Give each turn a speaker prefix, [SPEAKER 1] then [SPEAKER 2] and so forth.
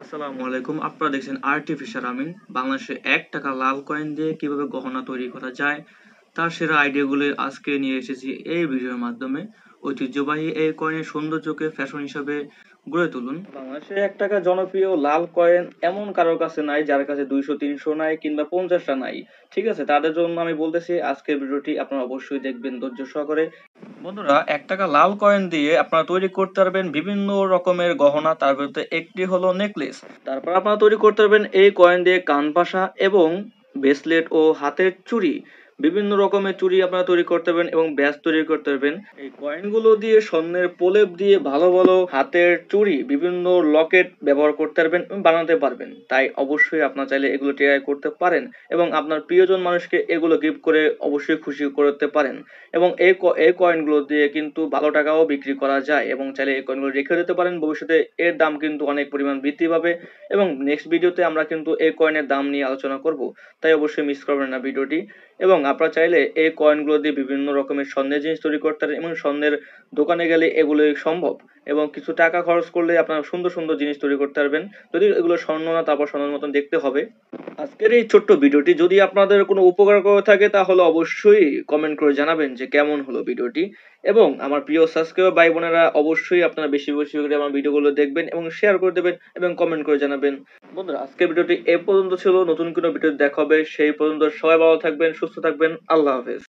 [SPEAKER 1] আসসালামু আলাইকুম। আপনারা দেখছেন আর্টিফিশিয়াল আমিন। বাংলাদেশে ১ টাকা লাল কয়েন দিয়ে কিভাবে গহনা তৈরি করা যায় তার সেরা আইডিয়াগুলো আজকে নিয়ে এসেছি এই ভিডিওর মাধ্যমে। ঐতিহ্যবাহী এই কয়েনের সৌন্দর্যকে ফ্যাশন হিসাবে গড়ে তুলুন। বাংলাদেশে ১ টাকা জনপ্রিয় লাল কয়েন এমন কারোর কাছে নাই যার কাছে ২০০ ৩০০ নাই কিংবা ৫০টা নাই। ঠিক আছে, তাদের জন্য আমি বলতেছি আজকের ভিডিওটি আপনারা অবশ্যই দেখবেন ধৈর্য সহকারে। বন্ধুরা, ১ টাকা লাল কয়েন দিয়ে আপনারা তৈরি করতে পারবেন বিভিন্ন রকমের গহনা, তার ভিতরে একটি হলো নেকলেস। তারপর আপনারা তৈরি করতে পারবেন এই কয়েন দিয়ে কানপাশা এবং ব্রেসলেট ও হাতের চুড়ি। বিভিন্ন রকমের চুড়ি আপনারা তৈরি করতে পারবেন এবং ব্যাজ তৈরি করতে পারবেন। এই কয়েনগুলো দিয়ে স্বর্ণের প্রলেপ দিয়ে ভালো ভালো হাতের চুড়ি, বিভিন্ন লকেট ব্যবহার করতে পারবেন এবং বানাতে পারবেন। তাই অবশ্যই আপনারা চাইলে এগুলো ট্রাই করতে পারেন এবং আপনার প্রিয়জন মানুষকে এগুলো গিফট করে অবশ্যই খুশি করতে পারেন। এবং এই কয়েনগুলো দিয়ে কিন্তু ভালো টাকাও বিক্রি করা যায় এবং চাইলে এই কয়েনগুলো রেখে দিতে পারেন। ভবিষ্যতে এর দাম কিন্তু অনেক পরিমাণ বৃদ্ধি পাবে এবং নেক্সট ভিডিওতে আমরা কিন্তু এই কয়েনের দাম নিয়ে আলোচনা করব। তাই অবশ্যই মিস করবেন না ভিডিওটি। এবং আপনারা চাইলে এই কয়েনগুলো দিয়ে বিভিন্ন রকমের স্বর্ণের জিনিস তৈরি করতে পারেন এবং স্বর্ণের দোকানে গেলে এগুলোই সম্ভব এবং কিছু টাকা খরচ করলে আপনারা সুন্দর সুন্দর জিনিস তৈরি করতে পারবেন। যদি এগুলো স্বর্ণ না, তারপর স্বর্ণের মতন দেখতে হবে। আজকের এই ছোট্ট ভিডিওটি যদি আপনাদের কোনো উপকার করে থাকে তাহলে অবশ্যই কমেন্ট করে জানাবেন যে কেমন হলো ভিডিওটি। এবং আমার প্রিয় সাবস্ক্রাইবার ভাই বোনেরা, অবশ্যই আপনারা বেশি বেশি করে আমার ভিডিওগুলো দেখবেন এবং শেয়ার করে দেবেন এবং কমেন্ট করে জানাবেন। বন্ধুরা, আজকের ভিডিওটি এ পর্যন্ত ছিল। নতুন কোনো ভিডিও দেখা হবে, সেই পর্যন্ত সবাই ভালো থাকবেন, সুস্থ থাকবেন। আল্লাহ হাফেজ।